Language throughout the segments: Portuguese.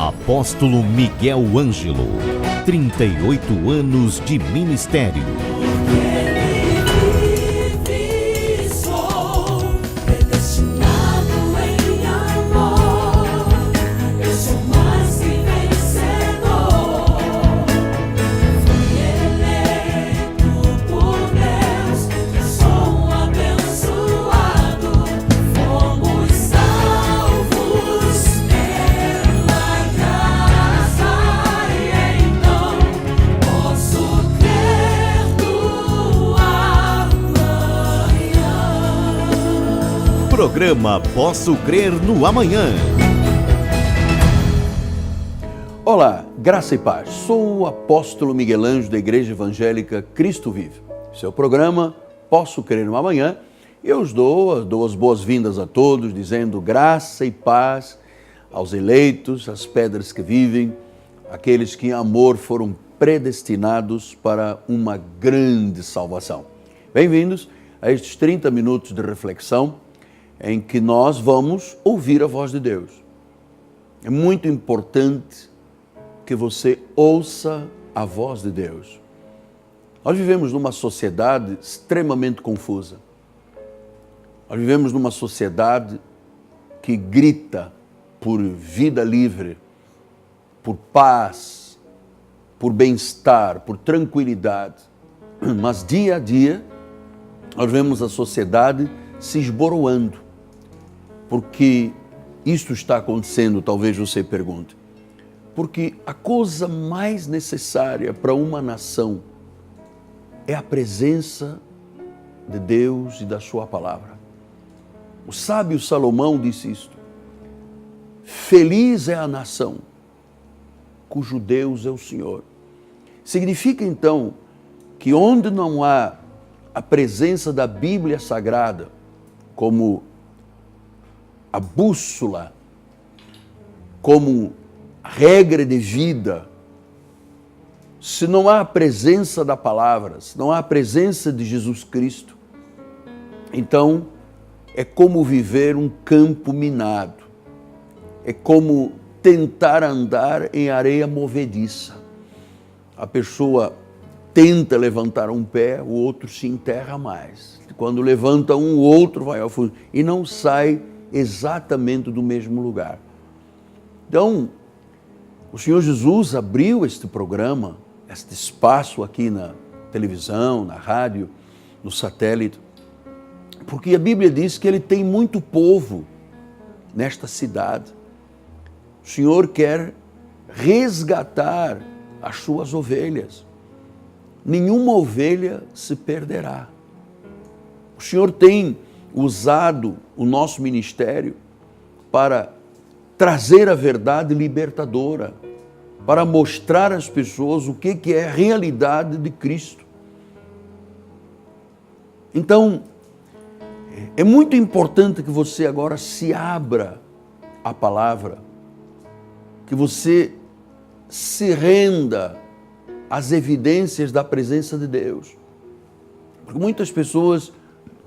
Apóstolo Miguel Ângelo, 38 anos de ministério. Programa Posso Crer no Amanhã. Olá, graça e paz. Sou o apóstolo Miguel Ângelo da Igreja Evangélica Cristo Vive. Esse é o programa Posso Crer no Amanhã. Eu dou as boas-vindas a todos, dizendo graça e paz aos eleitos, às pedras que vivem, aqueles que em amor foram predestinados para uma grande salvação. Bem-vindos a estes 30 minutos de reflexão em que nós vamos ouvir a voz de Deus. É muito importante que você ouça a voz de Deus. Nós vivemos numa sociedade extremamente confusa. Nós vivemos numa sociedade que grita por vida livre, por paz, por bem-estar, por tranquilidade. Mas dia a dia, nós vemos a sociedade se esboroando. Porque isto está acontecendo, talvez você pergunte. Porque a coisa mais necessária para uma nação é a presença de Deus e da sua palavra. O sábio Salomão disse isto: feliz é a nação cujo Deus é o Senhor. Significa então que onde não há a presença da Bíblia Sagrada como a bússola, como regra de vida, se não há a presença da palavra, se não há a presença de Jesus Cristo, então é como viver um campo minado, é como tentar andar em areia movediça. A pessoa tenta levantar um pé, o outro se enterra mais. Quando levanta um, o outro vai ao fundo e não sai exatamente do mesmo lugar. Então, o Senhor Jesus abriu este programa, este espaço aqui na televisão, na rádio, no satélite, porque a Bíblia diz que Ele tem muito povo nesta cidade. O Senhor quer resgatar as suas ovelhas. Nenhuma ovelha se perderá. O Senhor tem usado o nosso ministério para trazer a verdade libertadora, para mostrar às pessoas o que é a realidade de Cristo. Então, é muito importante que você agora se abra à palavra, que você se renda às evidências da presença de Deus. Porque muitas pessoas,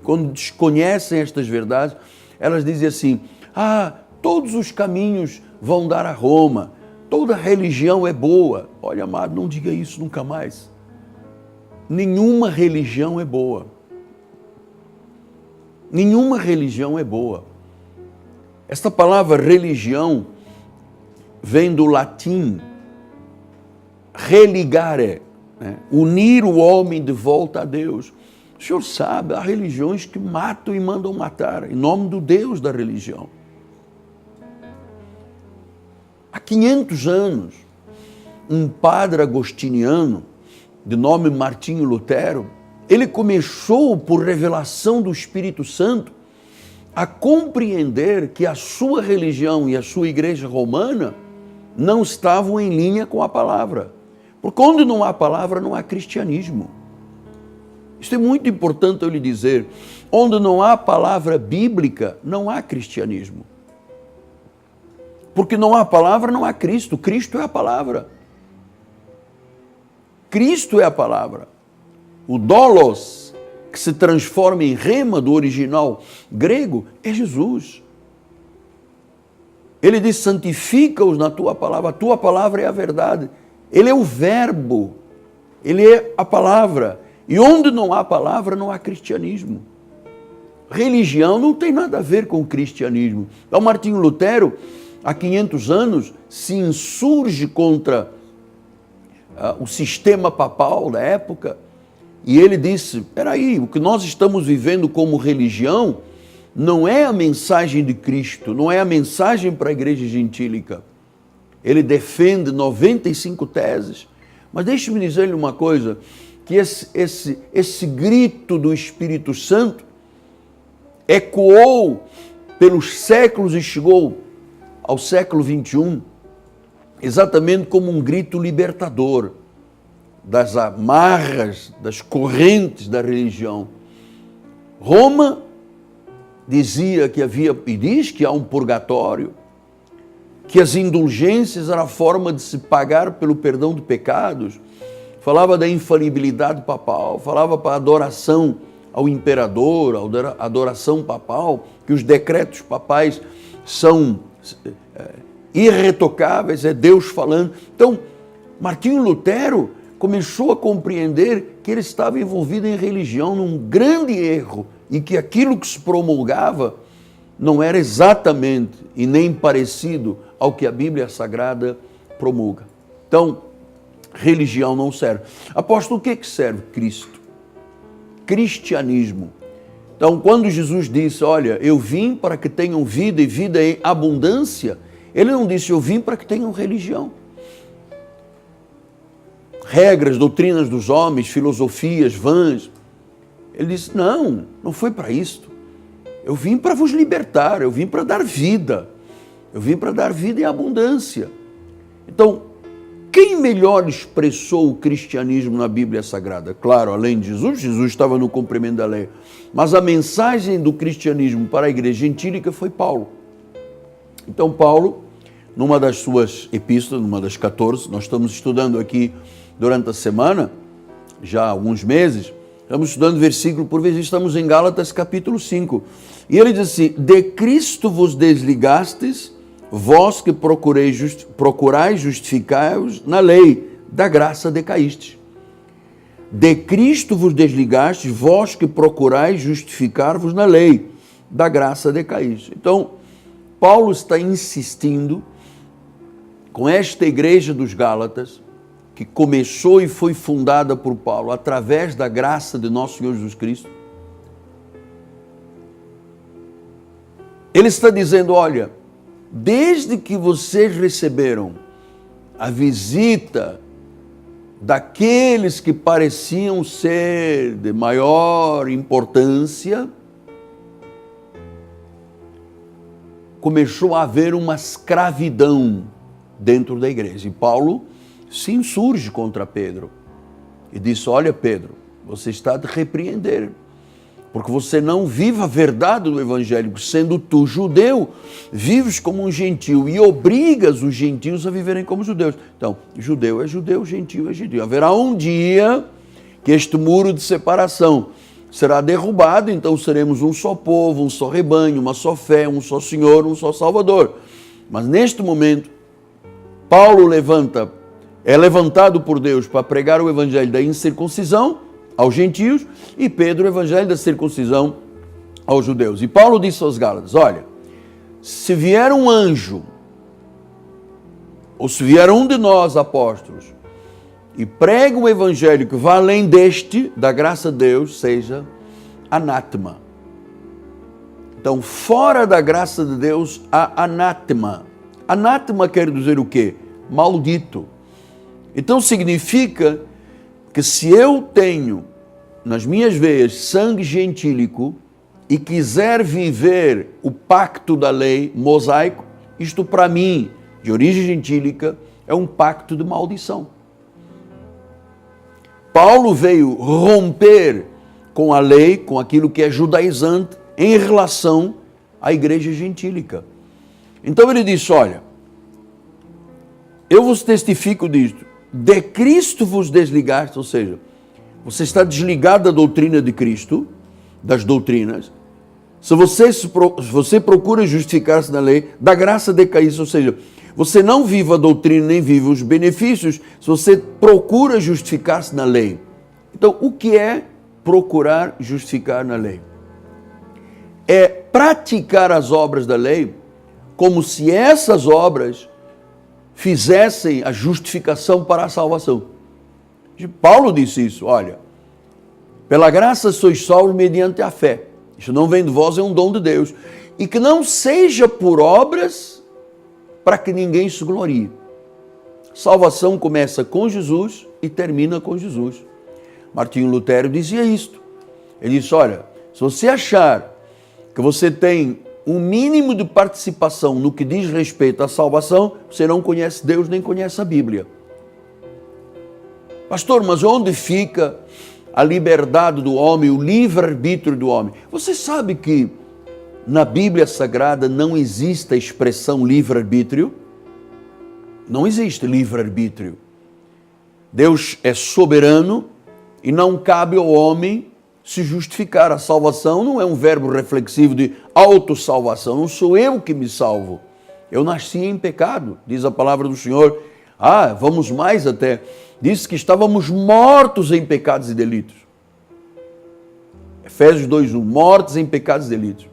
quando desconhecem estas verdades, elas dizem assim: todos os caminhos vão dar a Roma, toda religião é boa. Olha, amado, não diga isso nunca mais. Nenhuma religião é boa. Nenhuma religião é boa. Esta palavra religião vem do latim religare, né? Unir o homem de volta a Deus. O Senhor sabe, há religiões que matam e mandam matar, em nome do Deus da religião. Há 500 anos, um padre agostiniano, de nome Martinho Lutero, ele começou, por revelação do Espírito Santo, a compreender que a sua religião e a sua igreja romana não estavam em linha com a palavra. Porque onde não há palavra, não há cristianismo. Isso é muito importante eu lhe dizer. Onde não há palavra bíblica, não há cristianismo. Porque não há palavra, não há Cristo. Cristo é a palavra. Cristo é a palavra. O dolos, que se transforma em rema do original grego, é Jesus. Ele diz, santifica-os na tua palavra. A tua palavra é a verdade. Ele é o verbo. Ele é a palavra. E onde não há palavra, não há cristianismo. Religião não tem nada a ver com o cristianismo. Então, Martinho Lutero, há 500 anos, se insurge contra o sistema papal da época, e ele disse, peraí, o que nós estamos vivendo como religião não é a mensagem de Cristo, não é a mensagem para a igreja gentílica. Ele defende 95 teses, mas deixe-me dizer-lhe uma coisa, que esse grito do Espírito Santo ecoou pelos séculos e chegou ao século XXI, exatamente como um grito libertador das amarras, das correntes da religião. Roma dizia que havia, e diz que há um purgatório, que as indulgências eram a forma de se pagar pelo perdão de pecados, falava da infalibilidade papal, falava para a adoração ao imperador, a adoração papal, que os decretos papais são irretocáveis, é Deus falando. Então, Martinho Lutero começou a compreender que ele estava envolvido em religião, num grande erro, e que aquilo que se promulgava não era exatamente e nem parecido ao que a Bíblia Sagrada promulga. Então, religião não serve. Apóstolo, o que serve? Cristo. Cristianismo. Então, quando Jesus disse, olha, eu vim para que tenham vida e vida em abundância, ele não disse, eu vim para que tenham religião. Regras, doutrinas dos homens, filosofias vãs. Ele disse, não foi para isto. Eu vim para vos libertar, eu vim para dar vida. Eu vim para dar vida em abundância. Então, quem melhor expressou o cristianismo na Bíblia Sagrada? Claro, além de Jesus, Jesus estava no cumprimento da lei. Mas a mensagem do cristianismo para a igreja gentílica foi Paulo. Então, Paulo, numa das suas epístolas, numa das 14, nós estamos estudando aqui durante a semana, já há alguns meses, estamos estudando versículo por versículo, estamos em Gálatas capítulo 5. E ele diz assim, de Cristo vos desligastes, vós que procurais justificar-vos na lei, da graça decaístes. De Cristo vos desligastes, vós que procurais justificar-vos na lei, da graça decaístes. Então, Paulo está insistindo com esta igreja dos Gálatas, que começou e foi fundada por Paulo através da graça de nosso Senhor Jesus Cristo. Ele está dizendo, olha, desde que vocês receberam a visita daqueles que pareciam ser de maior importância, começou a haver uma escravidão dentro da igreja. E Paulo se insurge contra Pedro e disse, olha Pedro, você está a te repreender, porque você não vive a verdade do Evangelho, sendo tu judeu, vives como um gentio e obrigas os gentios a viverem como judeus. Então, judeu é judeu, gentio é gentio. Haverá um dia que este muro de separação será derrubado, então seremos um só povo, um só rebanho, uma só fé, um só Senhor, um só Salvador. Mas neste momento, Paulo é levantado por Deus para pregar o evangelho da incircuncisão aos gentios e Pedro o evangelho da circuncisão aos judeus. E Paulo disse aos Gálatas, olha, se vier um anjo, ou se vier um de nós apóstolos, e prega um evangelho que vá além deste, da graça de Deus, seja anátema. Então, fora da graça de Deus, há anátema. Anátema quer dizer o quê? Maldito. Então significa que se eu tenho nas minhas veias sangue gentílico e quiser viver o pacto da lei mosaico, isto para mim, de origem gentílica, é um pacto de maldição. Paulo veio romper com a lei, com aquilo que é judaizante, em relação à igreja gentílica. Então ele disse, olha, eu vos testifico disto, de Cristo vos desligaste, ou seja, você está desligado da doutrina de Cristo, das doutrinas, Se você procura justificar-se na lei, da graça decaísse, ou seja, você não vive a doutrina nem vive os benefícios, se você procura justificar-se na lei. Então, o que é procurar justificar na lei? É praticar as obras da lei como se essas obras fizessem a justificação para a salvação. Paulo disse isso, olha, pela graça sois salvos mediante a fé. Isso não vem de vós, é um dom de Deus. E que não seja por obras para que ninguém se glorie. Salvação começa com Jesus e termina com Jesus. Martinho Lutero dizia isto. Ele disse, olha, se você achar que você tem um mínimo de participação no que diz respeito à salvação, você não conhece Deus nem conhece a Bíblia. Pastor, mas onde fica a liberdade do homem, o livre-arbítrio do homem? Você sabe que na Bíblia Sagrada não existe a expressão livre-arbítrio? Não existe livre-arbítrio. Deus é soberano e não cabe ao homem se justificar. A salvação não é um verbo reflexivo de autossalvação. Não sou eu que me salvo. Eu nasci em pecado, diz a palavra do Senhor. Vamos mais até. Diz que estávamos mortos em pecados e delitos. Efésios 2:1, mortos em pecados e delitos.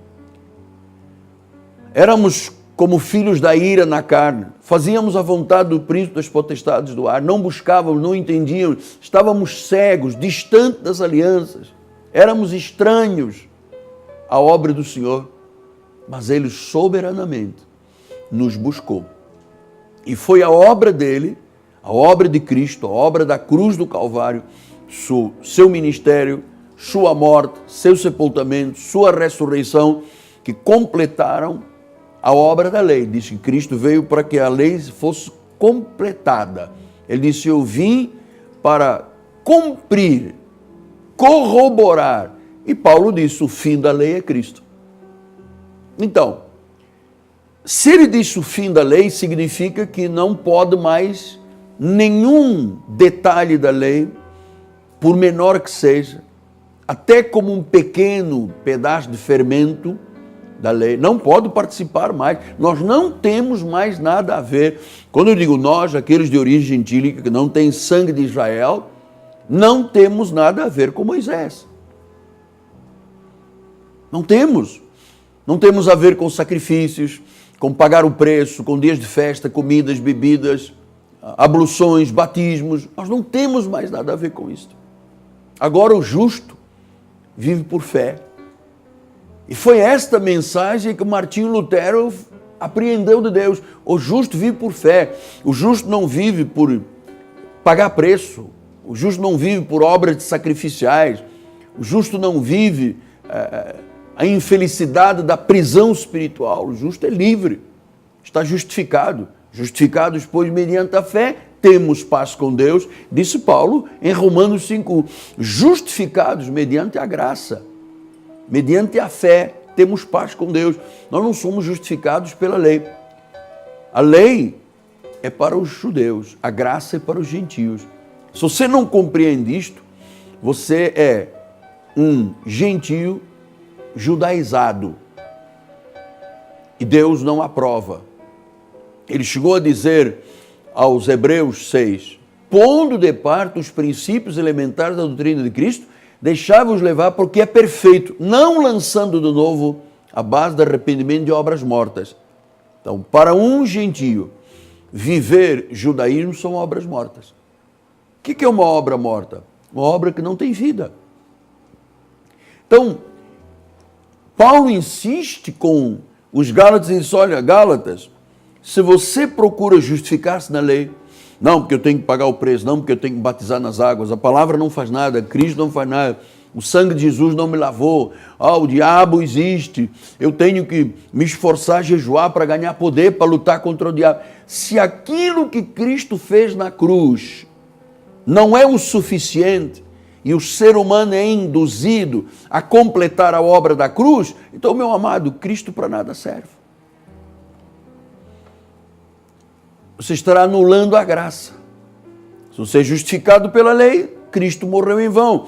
Éramos como filhos da ira na carne, fazíamos a vontade do príncipe das potestades do ar, não buscávamos, não entendíamos, estávamos cegos, distantes das alianças, éramos estranhos à obra do Senhor, mas Ele soberanamente nos buscou. E foi a obra dele, a obra de Cristo, a obra da cruz do Calvário, seu ministério, sua morte, seu sepultamento, sua ressurreição, que completaram a obra da lei. Diz que Cristo veio para que a lei fosse completada. Ele disse, eu vim para cumprir, corroborar. E Paulo disse, o fim da lei é Cristo. Então, se ele disse o fim da lei, significa que não pode mais nenhum detalhe da lei, por menor que seja, até como um pequeno pedaço de fermento da lei, não pode participar mais. Nós não temos mais nada a ver. Quando eu digo nós, aqueles de origem gentílica que não têm sangue de Israel, não temos nada a ver com Moisés. Não temos. Não temos a ver com sacrifícios, com pagar o preço, com dias de festa, comidas, bebidas, abluções, batismos. Nós não temos mais nada a ver com isso. Agora o justo vive por fé. E foi esta mensagem que Martinho Lutero apreendeu de Deus. O justo vive por fé. O justo não vive por pagar preço. O justo não vive por obras sacrificiais. O justo não vive a infelicidade da prisão espiritual. O justo é livre. Está justificado. Justificados, pois, mediante a fé, temos paz com Deus, disse Paulo em Romanos 5. Justificados mediante a graça. Mediante a fé, temos paz com Deus. Nós não somos justificados pela lei. A lei é para os judeus, a graça é para os gentios. Se você não compreende isto, você é um gentio judaizado. E Deus não aprova. Ele chegou a dizer aos Hebreus 6, pondo de parte os princípios elementares da doutrina de Cristo, deixai-vos levar porque é perfeito, não lançando de novo a base de arrependimento de obras mortas. Então, para um gentio, viver judaísmo são obras mortas. O que é uma obra morta? Uma obra que não tem vida. Então, Paulo insiste com os Gálatas e diz, olha, Gálatas, se você procura justificar-se na lei, não porque eu tenho que pagar o preço, não porque eu tenho que batizar nas águas, a palavra não faz nada, Cristo não faz nada, o sangue de Jesus não me lavou, o diabo existe, eu tenho que me esforçar a jejuar para ganhar poder, para lutar contra o diabo. Se aquilo que Cristo fez na cruz não é o suficiente e o ser humano é induzido a completar a obra da cruz, então, meu amado, Cristo para nada serve. Você estará anulando a graça. Se você é justificado pela lei, Cristo morreu em vão.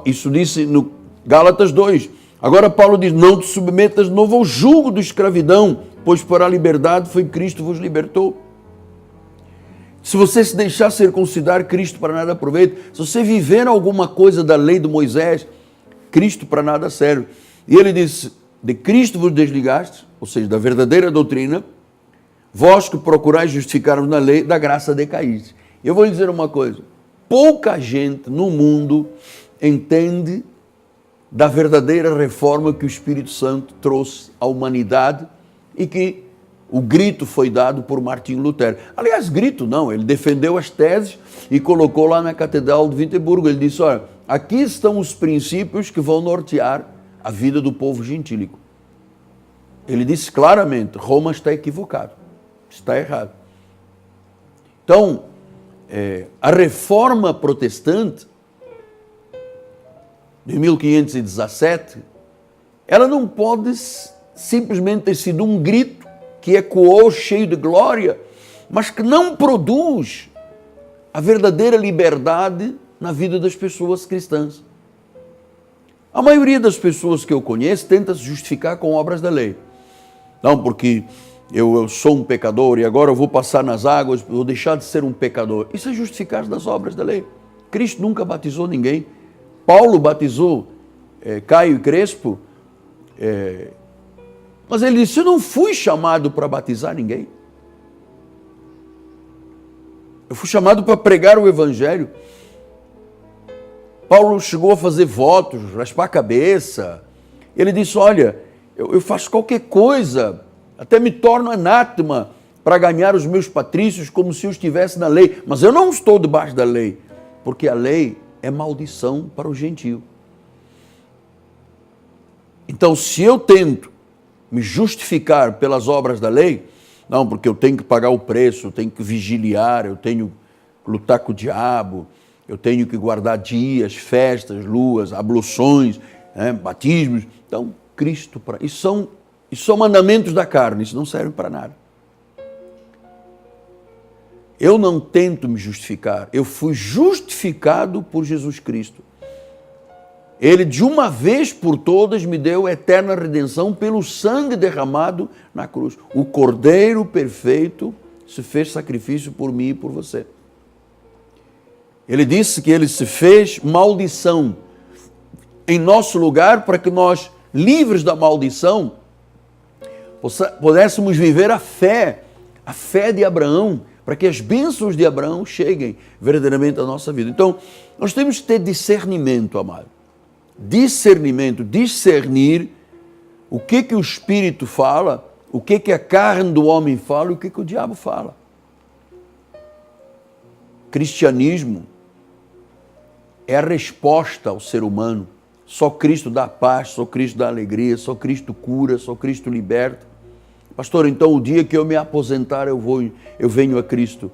Isso disse no Gálatas 2. Agora Paulo diz, não te submetas de novo ao jugo de escravidão, pois para a liberdade foi Cristo vos libertou. Se você se deixar circuncidar, Cristo para nada aproveita. Se você viver alguma coisa da lei de Moisés, Cristo para nada serve. E ele disse, de Cristo vos desligaste, ou seja, da verdadeira doutrina, vós que procurais justificar-vos na lei, da graça decaíste. Eu vou lhe dizer uma coisa, pouca gente no mundo entende da verdadeira reforma que o Espírito Santo trouxe à humanidade e que o grito foi dado por Martinho Lutero. Aliás, grito não, ele defendeu as teses e colocou lá na Catedral de Wittenberg. Ele disse, olha, aqui estão os princípios que vão nortear a vida do povo gentílico. Ele disse claramente, Roma está equivocado, está errado. Então, a reforma protestante de 1517, ela não pode simplesmente ter sido um grito que ecoou cheio de glória, mas que não produz a verdadeira liberdade na vida das pessoas cristãs. A maioria das pessoas que eu conheço tenta se justificar com obras da lei. Não, porque eu sou um pecador e agora eu vou passar nas águas, vou deixar de ser um pecador. Isso é justificar nas obras da lei. Cristo nunca batizou ninguém. Paulo batizou Caio e Crespo, mas ele disse, eu não fui chamado para batizar ninguém. Eu fui chamado para pregar o Evangelho. Paulo chegou a fazer votos, raspar a cabeça. Ele disse, olha, eu faço qualquer coisa, até me torno anátema para ganhar os meus patrícios como se eu estivesse na lei. Mas eu não estou debaixo da lei, porque a lei é maldição para o gentio. Então, se eu tento me justificar pelas obras da lei, não, porque eu tenho que pagar o preço, eu tenho que vigiliar, eu tenho que lutar com o diabo, eu tenho que guardar dias, festas, luas, abluções, batismos. Então, Cristo, isso são mandamentos da carne, isso não serve para nada. Eu não tento me justificar, eu fui justificado por Jesus Cristo. Ele, de uma vez por todas, me deu eterna redenção pelo sangue derramado na cruz. O Cordeiro perfeito se fez sacrifício por mim e por você. Ele disse que ele se fez maldição em nosso lugar para que nós, livres da maldição, pudéssemos viver a fé de Abraão, para que as bênçãos de Abraão cheguem verdadeiramente à nossa vida. Então, nós temos que ter discernimento, amado. Discernimento, discernir o que o Espírito fala, o que a carne do homem fala e o que o diabo fala. Cristianismo é a resposta ao ser humano. Só Cristo dá paz, só Cristo dá alegria, só Cristo cura, só Cristo liberta. Pastor, então o dia que eu me aposentar eu venho a Cristo.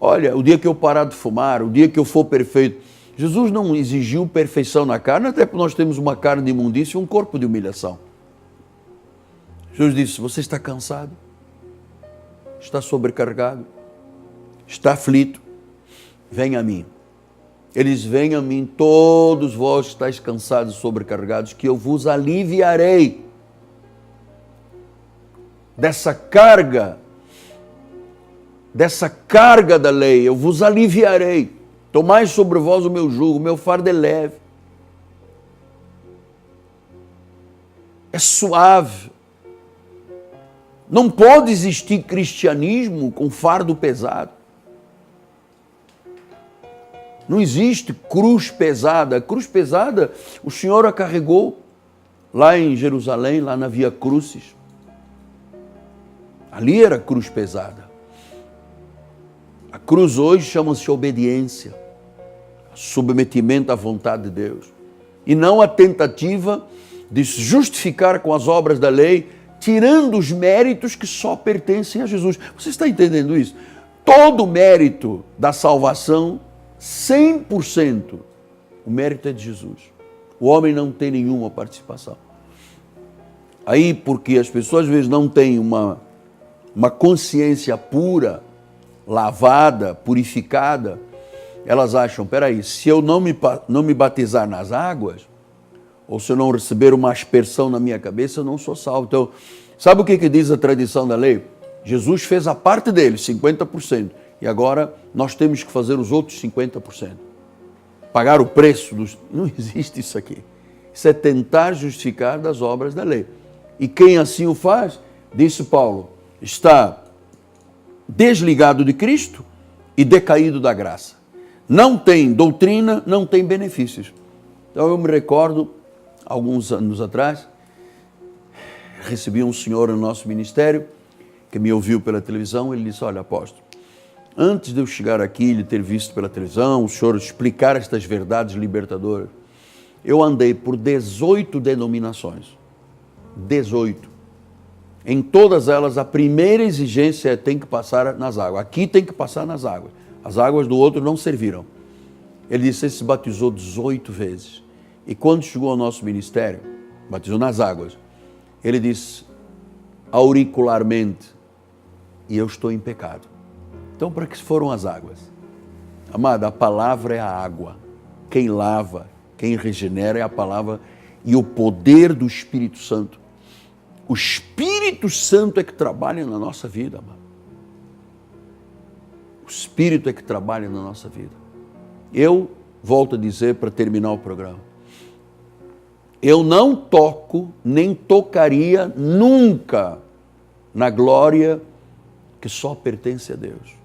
Olha, o dia que eu parar de fumar, o dia que eu for perfeito. Jesus não exigiu perfeição na carne, até porque nós temos uma carne de imundícia e um corpo de humilhação. Jesus disse, você está cansado? Está sobrecarregado? Está aflito? Venha a mim. Ele diz, venha a mim todos vós que estáis cansados e sobrecarregados, que eu vos aliviarei dessa carga da lei, eu vos aliviarei. Tomai sobre vós o meu jugo, o meu fardo é leve. É suave. Não pode existir cristianismo com fardo pesado. Não existe cruz pesada. A cruz pesada, o Senhor a carregou lá em Jerusalém, lá na Via Crucis. Ali era a cruz pesada. A cruz hoje chama-se obediência, submetimento à vontade de Deus. E não a tentativa de se justificar com as obras da lei, tirando os méritos que só pertencem a Jesus. Você está entendendo isso? Todo o mérito da salvação, 100%, o mérito é de Jesus. O homem não tem nenhuma participação. Aí, porque as pessoas às vezes não têm uma consciência pura, lavada, purificada, elas acham, peraí, se eu não me batizar nas águas, ou se eu não receber uma aspersão na minha cabeça, eu não sou salvo. Então, sabe o que diz a tradição da lei? Jesus fez a parte dele, 50%, e agora nós temos que fazer os outros 50%. Pagar o preço dos... Não existe isso aqui. Isso é tentar justificar das obras da lei. E quem assim o faz, disse Paulo, está desligado de Cristo e decaído da graça. Não tem doutrina, não tem benefícios. Então eu me recordo, alguns anos atrás, recebi um senhor no nosso ministério, que me ouviu pela televisão, ele disse, olha, apóstolo, antes de eu chegar aqui e lhe ter visto pela televisão, o senhor explicar estas verdades libertadoras, eu andei por 18 denominações. 18. Em todas elas, a primeira exigência é tem que passar nas águas. Aqui tem que passar nas águas. As águas do outro não serviram. Ele disse, ele se batizou 18 vezes. E quando chegou ao nosso ministério, batizou nas águas, ele disse, auricularmente, e eu estou em pecado. Então, para que foram as águas? Amada, a palavra é a água. Quem lava, quem regenera é a palavra e o poder do Espírito Santo. O Espírito Santo é que trabalha na nossa vida, amado. O Espírito é que trabalha na nossa vida. Eu volto a dizer para terminar o programa. Eu não toco, nem tocaria nunca na glória que só pertence a Deus.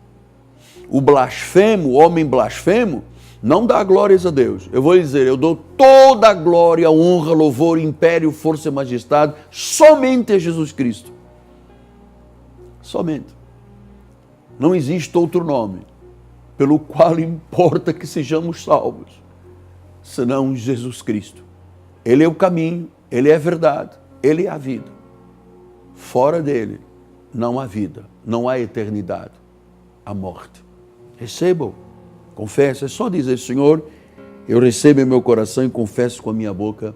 O blasfemo, o homem blasfemo, não dá glórias a Deus. Eu vou dizer, eu dou toda a glória, honra, louvor, império, força e majestade somente a Jesus Cristo. Somente. Não existe outro nome pelo qual importa que sejamos salvos, senão Jesus Cristo. Ele é o caminho, Ele é a verdade, Ele é a vida. Fora dele não há vida, não há eternidade, há morte. Recebam, confessa, é só dizer, Senhor, eu recebo em meu coração e confesso com a minha boca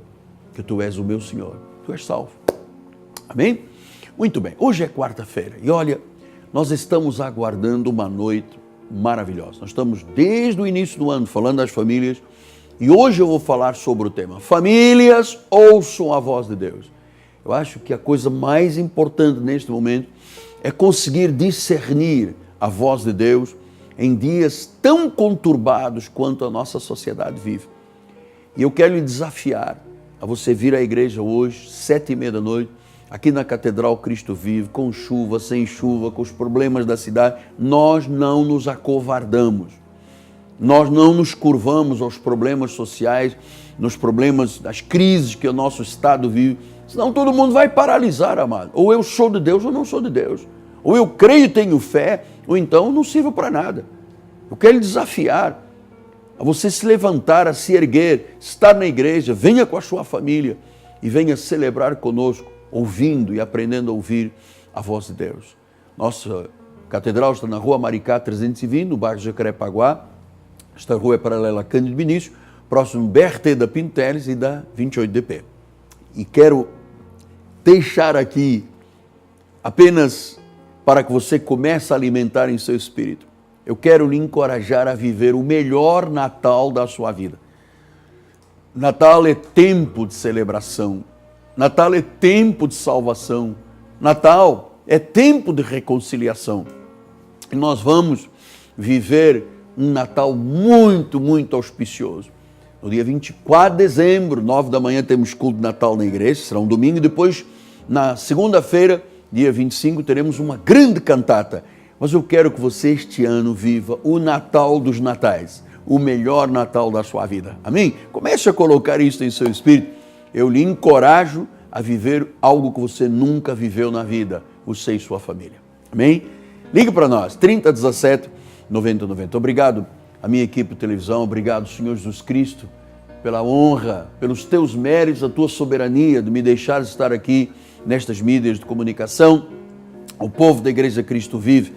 que Tu és o meu Senhor. Tu és salvo. Amém? Muito bem, hoje é quarta-feira e olha, nós estamos aguardando uma noite maravilhosa. Nós estamos desde o início do ano falando das famílias e hoje eu vou falar sobre o tema famílias, ouçam a voz de Deus. Eu acho que a coisa mais importante neste momento é conseguir discernir a voz de Deus em dias tão conturbados quanto a nossa sociedade vive. E eu quero lhe desafiar a você vir à igreja hoje, 7h30 da noite, aqui na Catedral Cristo Vive, com chuva, sem chuva, com os problemas da cidade. Nós não nos acovardamos. Nós não nos curvamos aos problemas sociais, nos problemas das crises que o nosso Estado vive. Senão todo mundo vai paralisar, amado. Ou eu sou de Deus ou não sou de Deus. Ou eu creio e tenho fé, ou então não sirvo para nada. Eu quero lhe desafiar a você se levantar, a se erguer, estar na igreja, venha com a sua família e venha celebrar conosco, ouvindo e aprendendo a ouvir a voz de Deus. Nossa catedral está na Rua Maricá 320, no bairro Jacarepaguá. Esta rua é paralela a Cândido Vinícius, próximo BRT da Pinto Teles e da 28DP. E quero deixar aqui apenas para que você comece a alimentar em seu espírito. Eu quero lhe encorajar a viver o melhor Natal da sua vida. Natal é tempo de celebração. Natal é tempo de salvação. Natal é tempo de reconciliação. E nós vamos viver um Natal muito, muito auspicioso. No dia 24 de dezembro, 9 da manhã, temos culto de Natal na igreja, será um domingo. Depois, na segunda-feira, dia 25, teremos uma grande cantata. Mas eu quero que você este ano viva o Natal dos Natais, o melhor Natal da sua vida. Amém? Comece a colocar isso em seu espírito. Eu lhe encorajo a viver algo que você nunca viveu na vida, você e sua família. Amém? Ligue para nós, 3017 9090. Obrigado a minha equipe de televisão, obrigado, Senhor Jesus Cristo, pela honra, pelos teus méritos, a tua soberania de me deixar estar aqui nestas mídias de comunicação. O povo da Igreja Cristo Vive,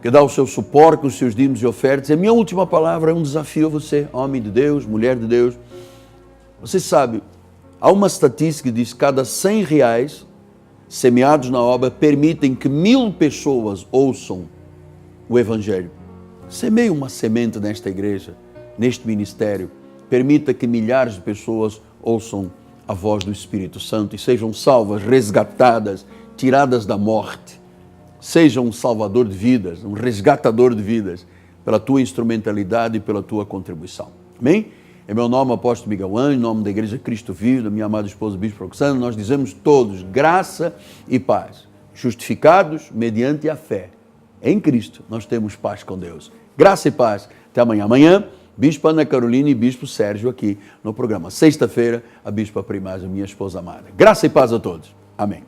que dá o seu suporte com os seus dízimos e ofertas. A minha última palavra é um desafio a você, homem de Deus, mulher de Deus. Você sabe, há uma estatística que diz que cada R$100 semeados na obra permitem que 1000 pessoas ouçam o Evangelho. Semeie uma semente nesta igreja, neste ministério. Permita que milhares de pessoas ouçam a voz do Espírito Santo e sejam salvas, resgatadas, tiradas da morte. Seja um salvador de vidas, um resgatador de vidas, pela tua instrumentalidade e pela tua contribuição. Amém? Em meu nome, apóstolo Miguel Ângelo, em nome da Igreja Cristo Vive, da minha amada esposa Bispo Roxana, nós dizemos todos graça e paz. Justificados mediante a fé. Em Cristo nós temos paz com Deus. Graça e paz. Até amanhã. Amanhã, Bispo Ana Carolina e Bispo Sérgio aqui no programa. Sexta-feira, a Bispa Primaz, a minha esposa amada. Graça e paz a todos. Amém.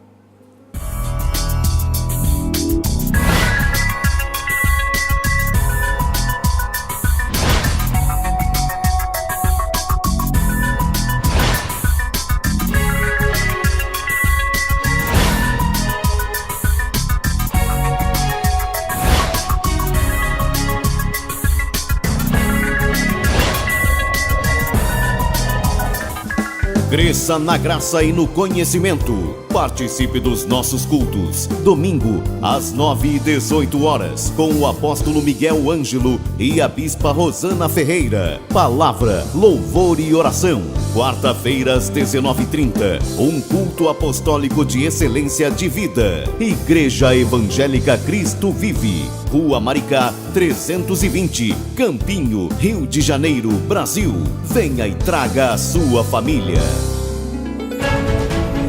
Cresça na graça e no conhecimento. Participe dos nossos cultos. Domingo, às 9h18, com o apóstolo Miguel Ângelo e a bispa Rosana Ferreira. Palavra, louvor e oração. Quarta-feira, às 19h30, um culto apostólico de excelência de vida. Igreja Evangélica Cristo Vive. Rua Maricá, 320, Campinho, Rio de Janeiro, Brasil. Venha e traga a sua família.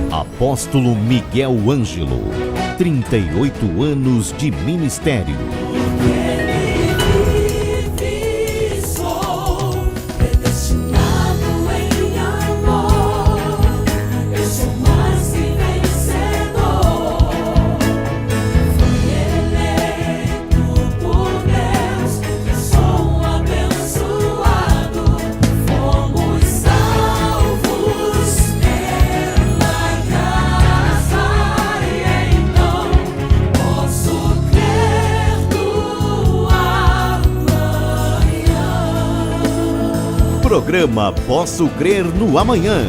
Apóstolo Miguel Ângelo, 38 anos de ministério. Programa Posso Crer no Amanhã.